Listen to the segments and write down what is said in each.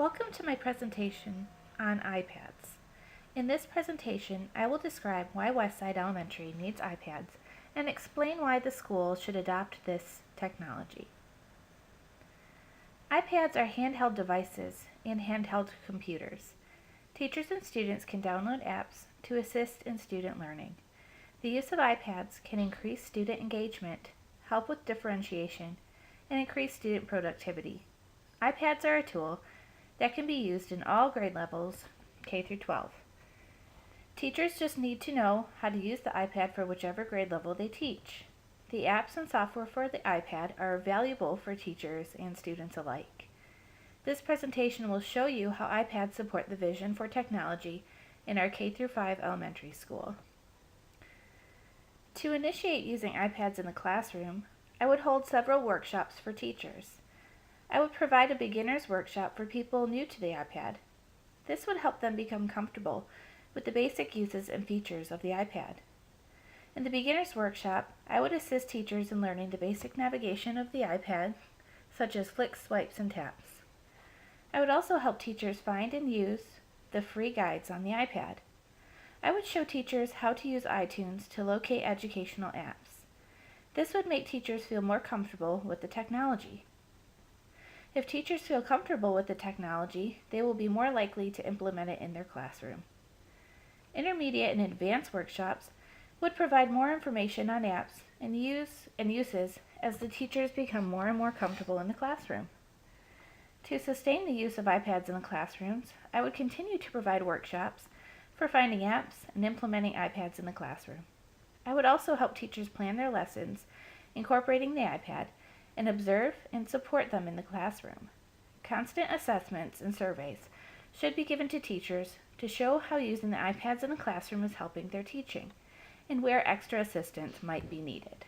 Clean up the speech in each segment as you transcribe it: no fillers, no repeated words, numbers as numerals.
Welcome to my presentation on iPads. In this presentation, I will describe why Westside Elementary needs iPads and explain why the school should adopt this technology. iPads are handheld devices and handheld computers. Teachers and students can download apps to assist in student learning. The use of iPads can increase student engagement, help with differentiation, and increase student productivity. iPads are a tool that can be used in all grade levels, K through 12. Teachers just need to know how to use the iPad for whichever grade level they teach. The apps and software for the iPad are valuable for teachers and students alike. This presentation will show you how iPads support the vision for technology in our K through 5 elementary school. To initiate using iPads in the classroom, I would hold several workshops for teachers. I would provide a beginner's workshop for people new to the iPad. This would help them become comfortable with the basic uses and features of the iPad. In the beginner's workshop, I would assist teachers in learning the basic navigation of the iPad, such as flicks, swipes, and taps. I would also help teachers find and use the free guides on the iPad. I would show teachers how to use iTunes to locate educational apps. This would make teachers feel more comfortable with the technology. If teachers feel comfortable with the technology, they will be more likely to implement it in their classroom. Intermediate and advanced workshops would provide more information on apps and uses as the teachers become more and more comfortable in the classroom. To sustain the use of iPads in the classrooms, I would continue to provide workshops for finding apps and implementing iPads in the classroom. I would also help teachers plan their lessons, incorporating the iPad, and observe and support them in the classroom. Constant assessments and surveys should be given to teachers to show how using the iPads in the classroom is helping their teaching and where extra assistance might be needed.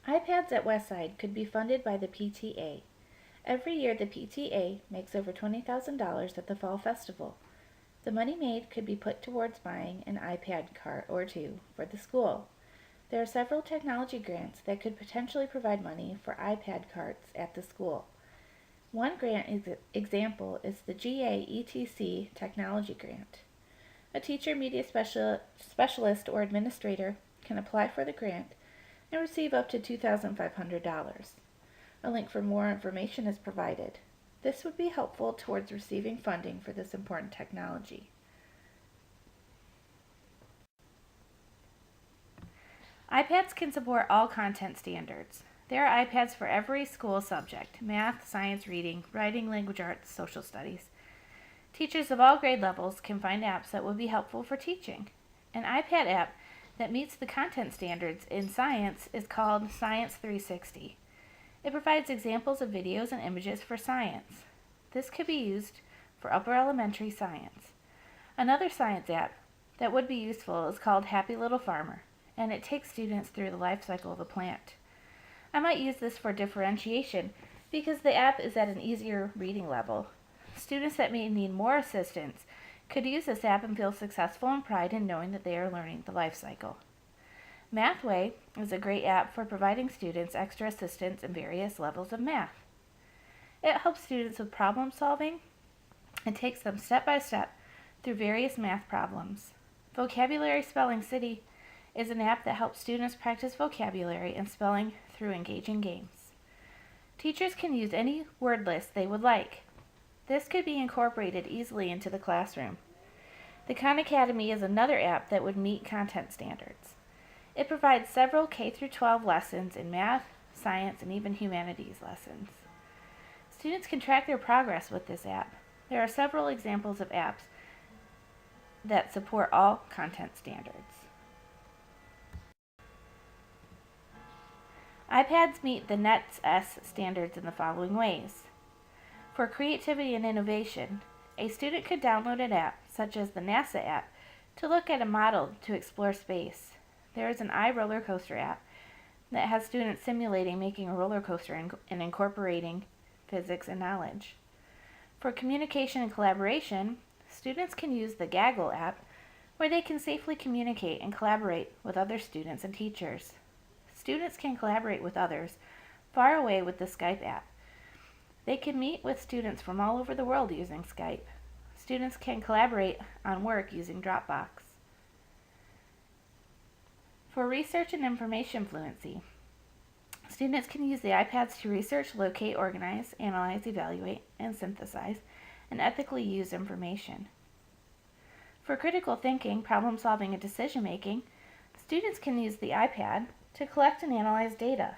iPads at Westside could be funded by the PTA. Every year the PTA makes over $20,000 at the Fall Festival. The money made could be put towards buying an iPad cart or two for the school. There are several technology grants that could potentially provide money for iPad carts at the school. One grant example is the GA-ETC Technology Grant. A teacher, media specialist, or administrator can apply for the grant and receive up to $2,500. A link for more information is provided. This would be helpful towards receiving funding for this important technology. iPads can support all content standards. There are iPads for every school subject: math, science, reading, writing, language arts, social studies. Teachers of all grade levels can find apps that will be helpful for teaching. An iPad app that meets the content standards in science is called Science 360. It provides examples of videos and images for science. This could be used for upper elementary science. Another science app that would be useful is called Happy Little Farmer, and it takes students through the life cycle of a plant. I might use this for differentiation because the app is at an easier reading level. Students that may need more assistance could use this app and feel successful and pride in knowing that they are learning the life cycle. Mathway is a great app for providing students extra assistance in various levels of math. It helps students with problem solving and takes them step by step through various math problems. Vocabulary Spelling City is an app that helps students practice vocabulary and spelling through engaging games. Teachers can use any word list they would like. This could be incorporated easily into the classroom. The Khan Academy is another app that would meet content standards. It provides several K-12 lessons in math, science, and even humanities lessons. Students can track their progress with this app. There are several examples of apps that support all content standards. iPads meet the NETS standards in the following ways. For creativity and innovation, a student could download an app, such as the NASA app, to look at a model to explore space. There is an iRoller Coaster app that has students simulating making a roller coaster and incorporating physics and knowledge. For communication and collaboration, students can use the Gaggle app, where they can safely communicate and collaborate with other students and teachers. Students can collaborate with others far away with the Skype app. They can meet with students from all over the world using Skype. Students can collaborate on work using Dropbox. For research and information fluency, students can use the iPads to research, locate, organize, analyze, evaluate, and synthesize, and ethically use information. For critical thinking, problem solving, and decision making, students can use the iPad to collect and analyze data.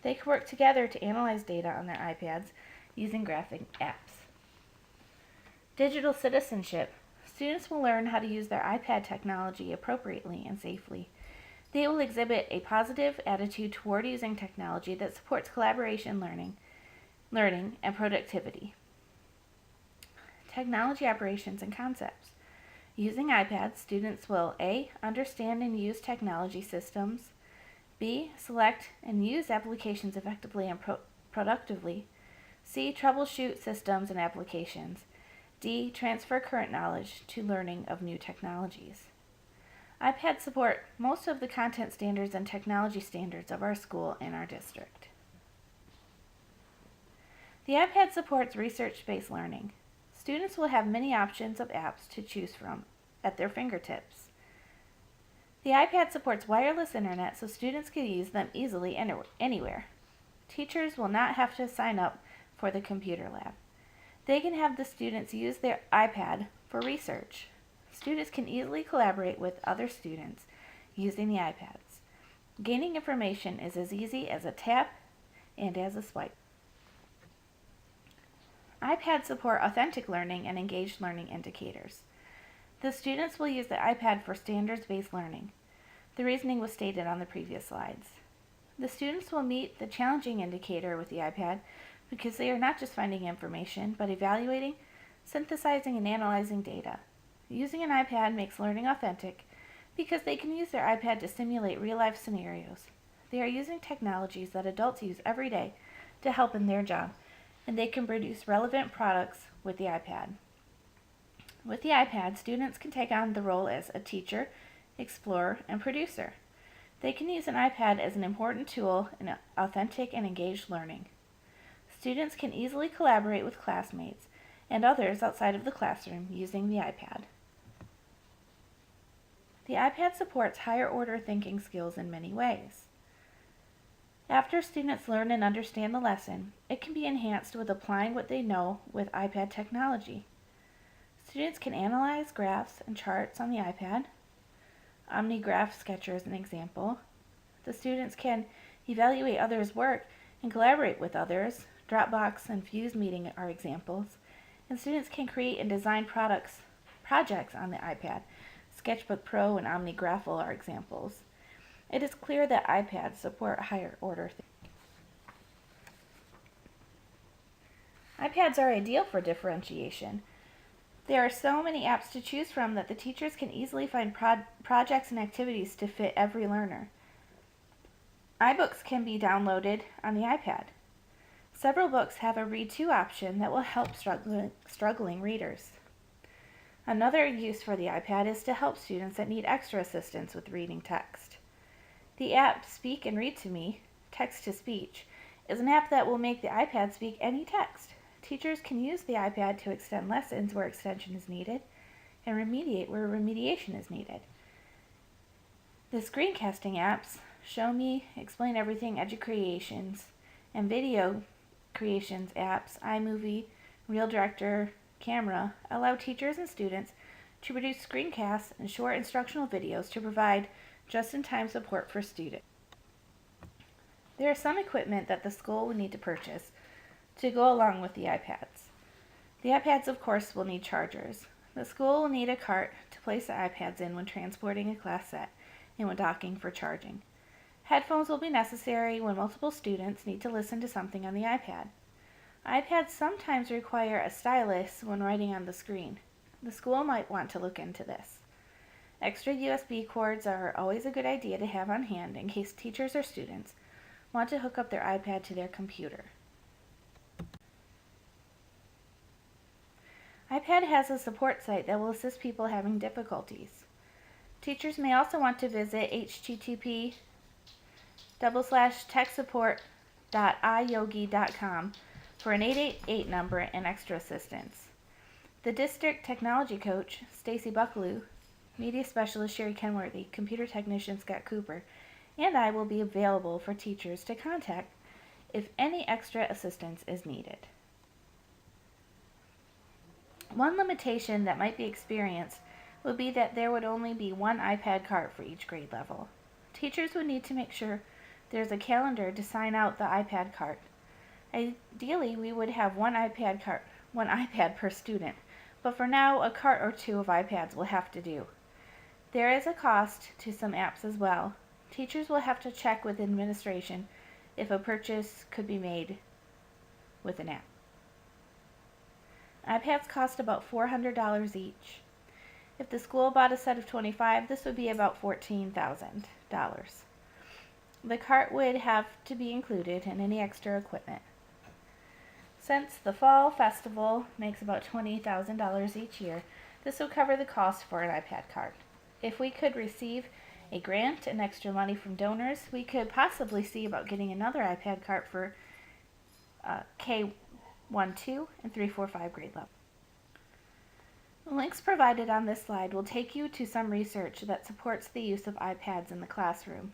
They can work together to analyze data on their iPads using graphic apps. Digital citizenship. Students will learn how to use their iPad technology appropriately and safely. They will exhibit a positive attitude toward using technology that supports collaboration, learning, and productivity. Technology operations and concepts. Using iPads, students will A. Understand and use technology systems, B. Select and use applications effectively and productively, C. Troubleshoot systems and applications, D. Transfer current knowledge to learning of new technologies. iPads support most of the content standards and technology standards of our school and our district. The iPad supports research-based learning. Students will have many options of apps to choose from at their fingertips. The iPad supports wireless internet so students can use them easily anywhere. Teachers will not have to sign up for the computer lab. They can have the students use their iPad for research. Students can easily collaborate with other students using the iPads. Gaining information is as easy as a tap and as a swipe. iPads support authentic learning and engaged learning indicators. The students will use the iPad for standards-based learning. The reasoning was stated on the previous slides. The students will meet the challenging indicator with the iPad because they are not just finding information, but evaluating, synthesizing, and analyzing data. Using an iPad makes learning authentic because they can use their iPad to simulate real-life scenarios. They are using technologies that adults use every day to help in their job, and they can produce relevant products with the iPad. With the iPad, students can take on the role as a teacher, explorer, and producer. They can use an iPad as an important tool in authentic and engaged learning. Students can easily collaborate with classmates and others outside of the classroom using the iPad. The iPad supports higher order thinking skills in many ways. After students learn and understand the lesson, it can be enhanced with applying what they know with iPad technology. Students can analyze graphs and charts on the iPad. OmniGraph Sketcher is an example. The students can evaluate others' work and collaborate with others. Dropbox and Fuse Meeting are examples. And students can create and design projects on the iPad. Sketchbook Pro and OmniGraphel are examples. It is clear that iPads support higher order thinking. iPads are ideal for differentiation. There are so many apps to choose from that the teachers can easily find projects and activities to fit every learner. iBooks can be downloaded on the iPad. Several books have a Read To option that will help struggling readers. Another use for the iPad is to help students that need extra assistance with reading text. The app Speak and Read to Me, Text to Speech, is an app that will make the iPad speak any text. Teachers can use the iPad to extend lessons where extension is needed and remediate where remediation is needed. The screencasting apps, Show Me, Explain Everything, EduCreations, and video creations apps, iMovie, Real Director, Camera, allow teachers and students to produce screencasts and short instructional videos to provide just-in-time support for students. There is some equipment that the school will need to purchase to go along with the iPads. The iPads, of course, will need chargers. The school will need a cart to place the iPads in when transporting a class set and when docking for charging. Headphones will be necessary when multiple students need to listen to something on the iPad. iPads sometimes require a stylus when writing on the screen. The school might want to look into this. Extra USB cords are always a good idea to have on hand in case teachers or students want to hook up their iPad to their computer. iPad has a support site that will assist people having difficulties. Teachers may also want to visit http://techsupport.iyogi.com for an 888 number and extra assistance. The district technology coach, Stacy Buckaloo, media specialist Sherry Kenworthy, computer technician Scott Cooper, and I will be available for teachers to contact if any extra assistance is needed. One limitation that might be experienced would be that there would only be one iPad cart for each grade level. Teachers would need to make sure there's a calendar to sign out the iPad cart. Ideally, we would have one iPad per student, but for now, a cart or two of iPads will have to do. There is a cost to some apps as well. Teachers will have to check with administration if a purchase could be made with an app. iPads cost about $400 each. If the school bought a set of 25, this would be about $14,000. The cart would have to be included in any extra equipment. Since the fall festival makes about $20,000 each year, this would cover the cost for an iPad cart. If we could receive a grant and extra money from donors, we could possibly see about getting another iPad cart for K-1-2 and 3-4-5 grade level. The links provided on this slide will take you to some research that supports the use of iPads in the classroom.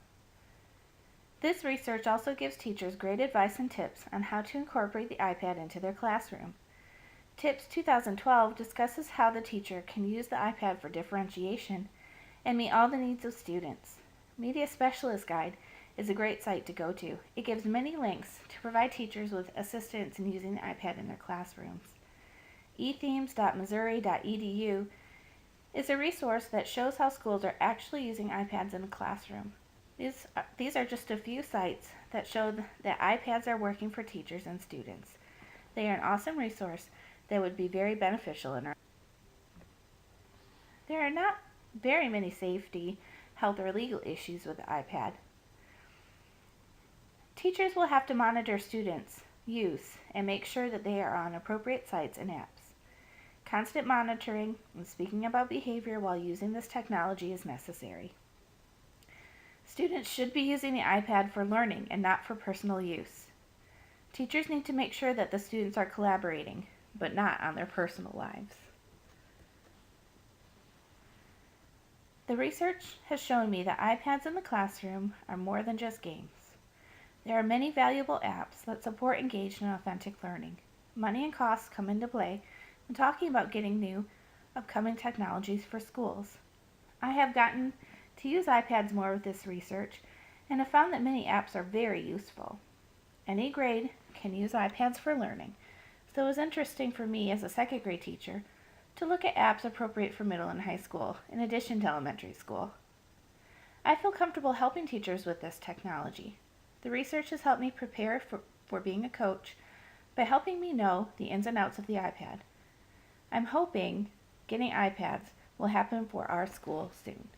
This research also gives teachers great advice and tips on how to incorporate the iPad into their classroom. Tips 2012 discusses how the teacher can use the iPad for differentiation and meet all the needs of students. Media Specialist Guide is a great site to go to. It gives many links to provide teachers with assistance in using the iPad in their classrooms. ethemes.missouri.edu is a resource that shows how schools are actually using iPads in the classroom. These are just a few sites that show that iPads are working for teachers and students. They are an awesome resource that would be very beneficial in our. There are not very many safety, health, or legal issues with the iPad. Teachers will have to monitor students' use and make sure that they are on appropriate sites and apps. Constant monitoring and speaking about behavior while using this technology is necessary. Students should be using the iPad for learning and not for personal use. Teachers need to make sure that the students are collaborating, but not on their personal lives. The research has shown me that iPads in the classroom are more than just games. There are many valuable apps that support engaged and authentic learning. Money and costs come into play when talking about getting new, upcoming technologies for schools. I have gotten to use iPads more with this research and have found that many apps are very useful. Any grade can use iPads for learning, so it was interesting for me as a second grade teacher to look at apps appropriate for middle and high school in addition to elementary school. I feel comfortable helping teachers with this technology. The research has helped me prepare for being a coach by helping me know the ins and outs of the iPad. I'm hoping getting iPads will happen for our school soon.